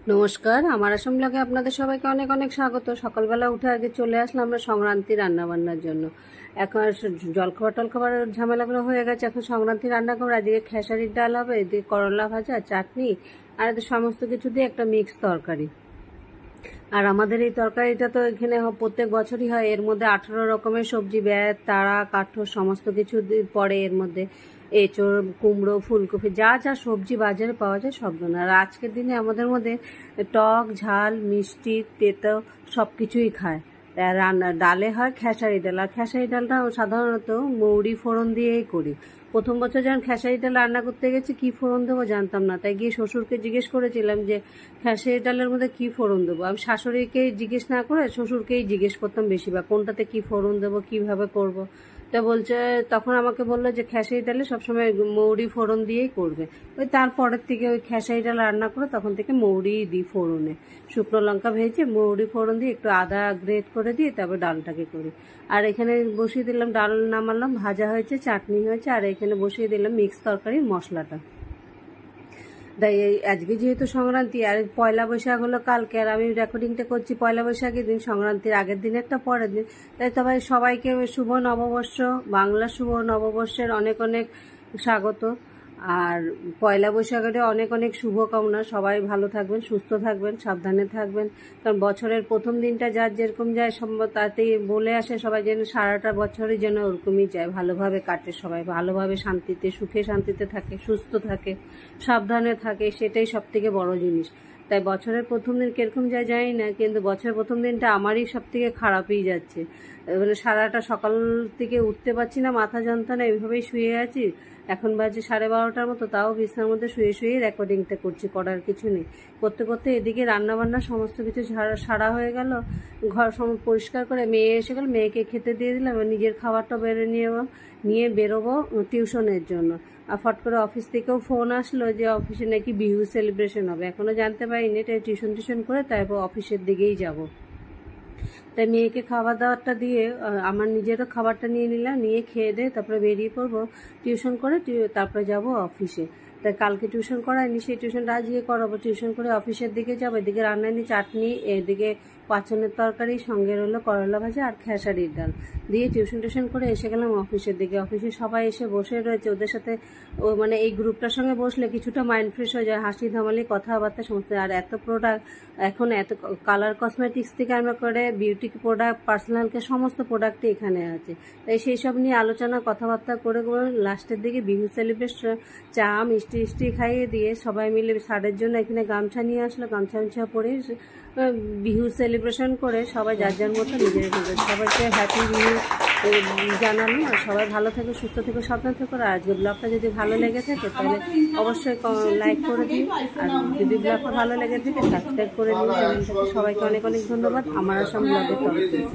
নমস্কার, আমার আসাম ব্লগে আপনাদের সবাইকে অনেক অনেক স্বাগত। সকালবেলা উঠে আগে চলে আসলাম আমরা সংক্রান্তি রান্নাবান্নার জন্য। এখন জলখাবার টলখাবারের ঝামেলাগুলো হয়ে গেছে, এখন সংক্রান্তি রান্না করবো। আজকে খেসারির ডাল হবে, এদিকে করলা ভাজা, চাটনি, আর এদের সমস্ত কিছু দিয়ে একটা মিক্স তরকারি। আর আমাদের এই তরকারিটা তো এখানে প্রত্যেক বছরই হয়। এর মধ্যে 18 রকমের সবজি, বেত, তাড়া, কাঠোর সমস্ত কিছু পড়ে এর মধ্যে। এঁচড়, কুমড়ো, ফুলকপি, যা যা সবজি বাজারে পাওয়া যায় সব ধরনের। আর আজকের দিনে আমাদের মধ্যে টক, ঝাল, মিষ্টি, তেতো সব কিছুই খায়। রান্না ডালে হয় খেসারি ডাল, আর খেসারি ডালটা সাধারণত মৌরি ফোড়ন দিয়েই করি। প্রথম বছর যখন খেসারি ডাল রান্না করতে গেছি কি ফোড়ন দেবো জানতাম না, তাই গিয়ে শ্বশুরকে জিজ্ঞেস করেছিলাম যে খেসারি ডালের মধ্যে কি ফোড়ন দেবো। আমি শাশুড়িকে জিজ্ঞেস না করে শ্বশুরকেই জিজ্ঞেস করতাম বেশিরভাগ, কোনটাতে কি ফোড়ন দেবো, কিভাবে করব। তা বলছে, তখন আমাকে বললো যে খেসারি ডালে সবসময় মৌরি ফোড়ন দিয়েই করবে। ওই তারপরের থেকে ওই খেসারি ডাল রান্না করে তখন থেকে মৌরিই দিই ফোড়নে। শুকনো লঙ্কা ভেজে মৌরি ফোড়ন দিয়ে একটু আদা গ্রেট করে দিয়ে তারপর ডালটাকে করি। আর এখানে বসিয়ে দিলাম, ডাল নামালাম, ভাজা হয়েছে, চাটনি হয়েছে, আর এখানে বসিয়ে দিলাম মিক্স তরকারির মশলাটা। তাই আজকে যেহেতু সংক্রান্তি, আর পয়লা বৈশাখ হলো কালকে, আর আমি রেকর্ডিংটা করছি পয়লা বৈশাখের দিন, সংক্রান্তির আগের দিন একটা পরের দিন। তাই তবে সবাইকে শুভ নববর্ষ, বাংলা শুভ নববর্ষের অনেক অনেক স্বাগত। আর পয়লা বৈশাখের অনেক অনেক শুভকামনা। সবাই ভালো থাকবেন, সুস্থ থাকবেন, সাবধানে থাকবেন। কারণ বছরের প্রথম দিনটা যার যেরকম যায় তাতেই বলে আসে সবাই যেন সারাটা বছরই যেন ওরকমই যায়, ভালোভাবে কাটে, সবাই ভালোভাবে শান্তিতে সুখে শান্তিতে থাকে, সুস্থ থাকে, সাবধানে থাকে, সেটাই সব থেকে বড় জিনিস। তাই বছরের প্রথম দিন কিরকম যায় জানি না, কিন্তু বছরের প্রথম দিনটা আমারই সব থেকে খারাপই যাচ্ছে। মানে সারাটা সকাল থেকে উঠতে পারছি না, মাথা যন্ত্রণা, এইভাবেই শুয়ে আছি। এখন বাজে 12:30 মতো, তাও বিছানার মধ্যে শুয়ে শুয়েই রেকর্ডিংটা করছি, করার কিছু নেই। করতে করতে এদিকে রান্নাবান্না সমস্ত কিছু সারা হয়ে গেল। ঘর পরিষ্কার করে মেয়ে এসে গেল, মেয়েকে খেতে দিয়ে দিলাম, নিজের খাবারটা নিয়ে বেরোবো টিউশনের জন্য। আর ফট করে অফিস থেকেও ফোন আসলো যে অফিসে নাকি বিহু সেলিব্রেশন হবে। এখনো জানতে পারিনি, এটা টিউশন করে তারপর অফিসের দিকেই যাব। তাই মেয়েকে খাবার দাবারটা দিয়ে আমার নিজেরও খাবারটা নিয়ে নিলাম, নিয়ে খেয়ে দিয়ে তারপরে বেরিয়ে পড়বো টিউশন করে, তারপরে যাব অফিসে। তাই কালকে টিউশন করায়নি, সেই টিউশনটা আজকে করাবো। টিউশন করে অফিসের দিকে যাবো। এদিকে রান্নানি, চাটনি, এদিকে পাঁচনের তরকারি, সঙ্গে রইলো করলা ভাজা আর খেসারির ডাল দিয়ে টিউশন করে এসে গেলাম অফিসের দিকে। অফিসে সবাই এসে বসে রয়েছে, ওদের সাথে মানে এই গ্রুপটার সঙ্গে বসলে কিছুটা মাইন্ড ফ্রেশ হয়ে যায়, হাসি ধামালি কথাবার্তা সমস্ত। আর এত প্রোডাক্ট এখন, এত কালার কসমেটিক্স থেকে আরম্ভ করে বিউটি প্রোডাক্ট, পার্সোনাল কেয়ার, সমস্ত প্রোডাক্টই এখানে আছে। তাই সেই সব নিয়ে আলোচনা কথাবার্তা করে লাস্টের দিকে বিহু সেলিব্রেশন, চা মিষ্টি খাইয়ে দিয়ে সবাই মিলে সারের জন্য এখানে গামছা নিয়ে আসলো। গামছা পরে বিহু সেলিব্রেশন করে সবাই যার যার মতো নিজের সবাইকে হ্যাপি বিহু জানানো। আর সবাই ভালো থেকো, সুস্থ থেকো, সাবধান থেকো। আর আজকে ব্লগটা যদি ভালো লেগে থাকে তাহলে অবশ্যই লাইক করে দিন, আর যদি ব্লগটা ভালো লেগে থাকে সাবস্ক্রাইব করে দিন চ্যানেলটাকে। সবাইকে অনেক অনেক ধন্যবাদ আমার আসাম ব্লগের তরফ থেকে।